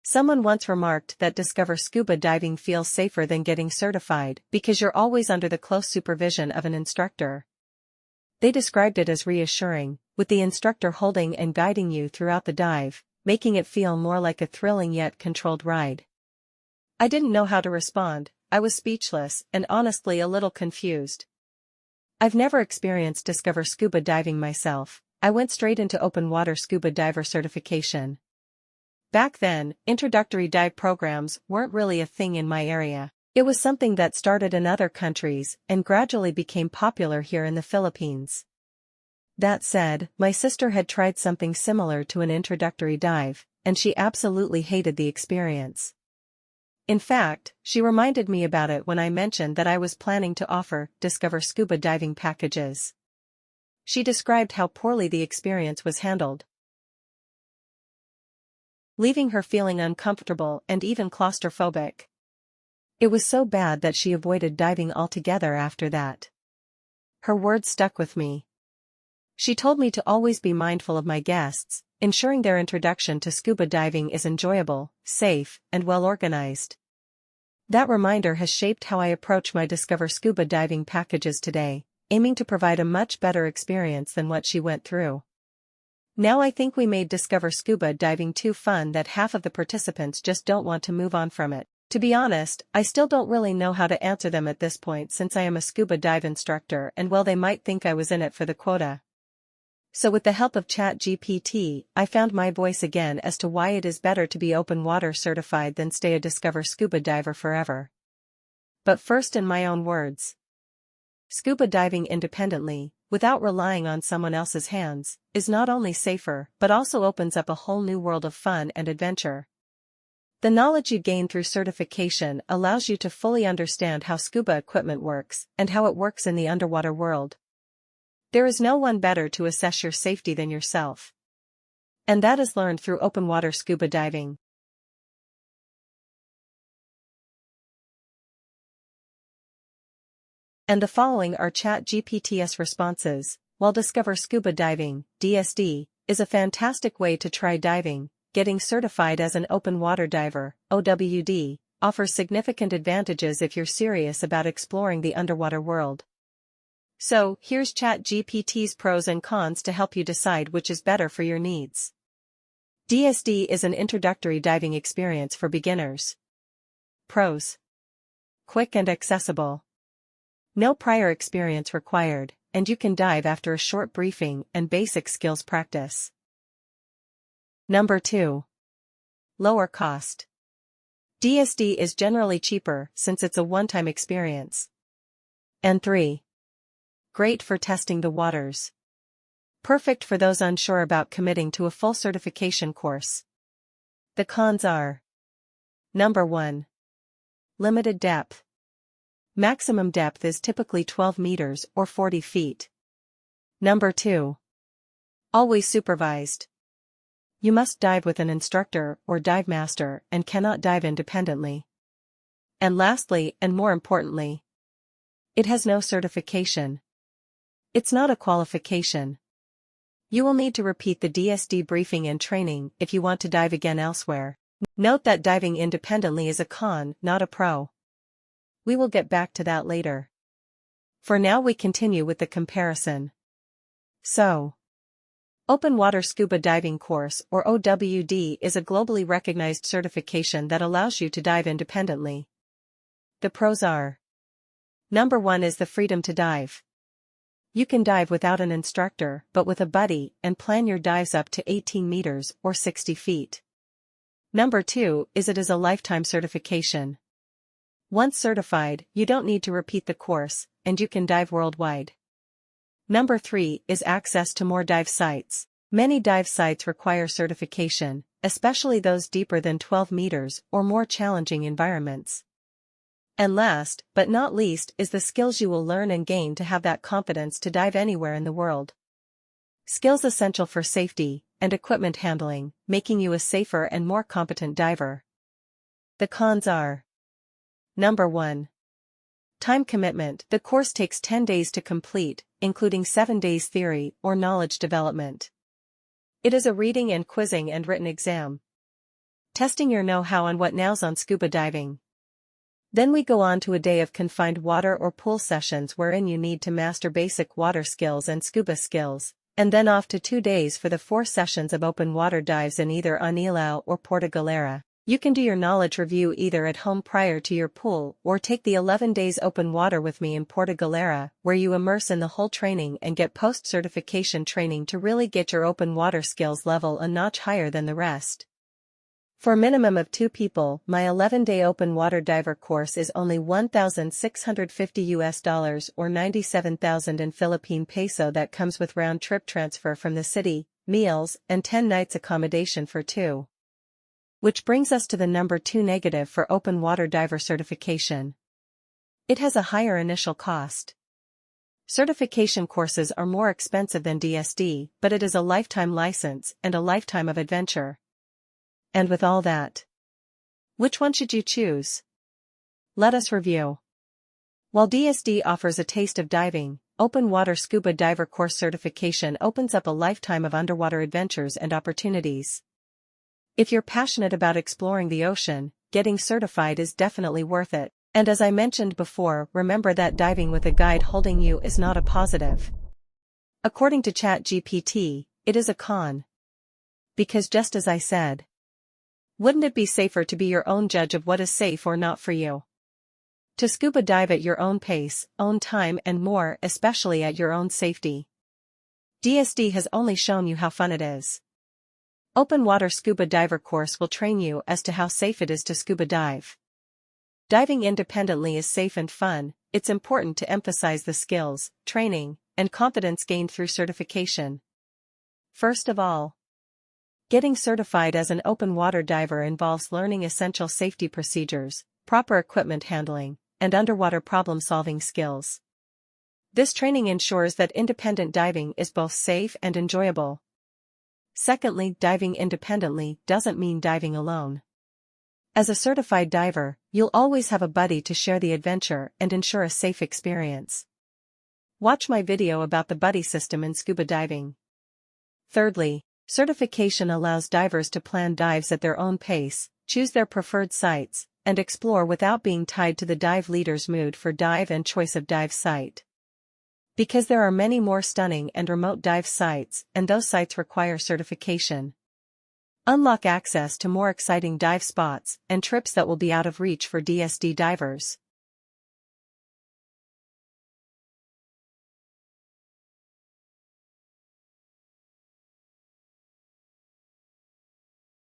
Someone once remarked that Discover Scuba diving feels safer than getting certified because you're always under the close supervision of an instructor. They described it as reassuring, with the instructor holding and guiding you throughout the dive, making it feel more like a thrilling yet controlled ride. I didn't know how to respond. I was speechless and honestly a little confused. I've never experienced Discover Scuba diving myself. I went straight into open water scuba diver certification. Back then, introductory dive programs weren't really a thing in my area. It was something that started in other countries and gradually became popular here in the Philippines. That said, my sister had tried something similar to an introductory dive, and she absolutely hated the experience. In fact, she reminded me about it when I mentioned that I was planning to offer Discover Scuba diving packages. She described how poorly the experience was handled, leaving her feeling uncomfortable and even claustrophobic. It was so bad that she avoided diving altogether after that. Her words stuck with me. She told me to always be mindful of my guests, ensuring their introduction to scuba diving is enjoyable, safe, and well organized. That reminder has shaped how I approach my Discover Scuba diving packages today, aiming to provide a much better experience than what she went through. Now I think we made Discover Scuba diving too fun that half of the participants just don't want to move on from it. To be honest, I still don't really know how to answer them at this point since I am a scuba dive instructor and well they might think I was in it for the quota. So with the help of ChatGPT, I found my voice again as to why it is better to be open water certified than stay a Discover Scuba diver forever. But first in my own words. Scuba diving independently, without relying on someone else's hands, is not only safer but also opens up a whole new world of fun and adventure. The knowledge you gain through certification allows you to fully understand how scuba equipment works and how it works in the underwater world. There is no one better to assess your safety than yourself. And that is learned through open water scuba diving. And the following are ChatGPT's responses. While Discover Scuba Diving, DSD, is a fantastic way to try diving, getting certified as an open water diver, OWD, offers significant advantages if you're serious about exploring the underwater world. So, here's ChatGPT's pros and cons to help you decide which is better for your needs. DSD is an introductory diving experience for beginners. Pros: quick and accessible. No prior experience required, and you can dive after a short briefing and basic skills practice. Number 2. Lower cost. DSD is generally cheaper since it's a one-time experience. And 3. Great for testing the waters. Perfect for those unsure about committing to a full certification course. The cons are: Number 1. Limited depth. Maximum depth is typically 12 meters or 40 feet. Number 2. Always supervised. You must dive with an instructor or dive master and cannot dive independently. And lastly, and more importantly, it has no certification. It's not a qualification. You will need to repeat the DSD briefing and training if you want to dive again elsewhere. Note that diving independently is a con, not a pro. We will get back to that later. For now we continue with the comparison. So, Open Water Scuba Diving Course or OWD is a globally recognized certification that allows you to dive independently. The pros are: Number 1 is the freedom to dive. You can dive without an instructor but with a buddy and plan your dives up to 18 meters or 60 feet. Number 2 is it is a lifetime certification. Once certified, you don't need to repeat the course, and you can dive worldwide. Number 3 is access to more dive sites. Many dive sites require certification, especially those deeper than 12 meters or more challenging environments. And last, but not least, is the skills you will learn and gain to have that confidence to dive anywhere in the world. Skills essential for safety and equipment handling, making you a safer and more competent diver. The cons are: Number 1. Time commitment. The course takes 10 days to complete, including 7 days theory or knowledge development. It is a reading and quizzing and written exam. testing your know-how on what nows on scuba diving. Then we go on to a day of confined water or pool sessions wherein you need to master basic water skills and scuba skills, and then off to 2 days for the 4 sessions of open water dives in either Anilao or Porto Galera. You can do your knowledge review either at home prior to your pool or take the 11 days open water with me in Porto Galera, where you immerse in the whole training and get post-certification training to really get your open water skills level a notch higher than the rest. For a minimum of 2 people, my 11-day open water diver course is only $1,650 or 97,000 in Philippine peso. That comes with round-trip transfer from the city, meals, and 10 nights accommodation for 2. Which brings us to the number 2 negative for open water diver certification. It has a higher initial cost. Certification courses are more expensive than DSD, but it is a lifetime license and a lifetime of adventure. And with all that, which one should you choose? Let us review. While DSD offers a taste of diving, open water scuba diver course certification opens up a lifetime of underwater adventures and opportunities. If you're passionate about exploring the ocean, getting certified is definitely worth it. And as I mentioned before, remember that diving with a guide holding you is not a positive. According to ChatGPT, it is a con. Because just as I said, wouldn't it be safer to be your own judge of what is safe or not for you? To scuba dive at your own pace, own time and more, especially at your own safety. DSD has only shown you how fun it is. Open water scuba diver course will train you as to how safe it is to scuba dive. Diving independently is safe and fun. It's important to emphasize the skills, training, and confidence gained through certification. First of all, getting certified as an open water diver involves learning essential safety procedures, proper equipment handling, and underwater problem-solving skills. This training ensures that independent diving is both safe and enjoyable. Secondly, diving independently doesn't mean diving alone. As a certified diver, you'll always have a buddy to share the adventure and ensure a safe experience. Watch my video about the buddy system in scuba diving. Thirdly, certification allows divers to plan dives at their own pace, choose their preferred sites, and explore without being tied to the dive leader's mood for dive and choice of dive site. Because there are many more stunning and remote dive sites, and those sites require certification. Unlock access to more exciting dive spots and trips that will be out of reach for DSD divers.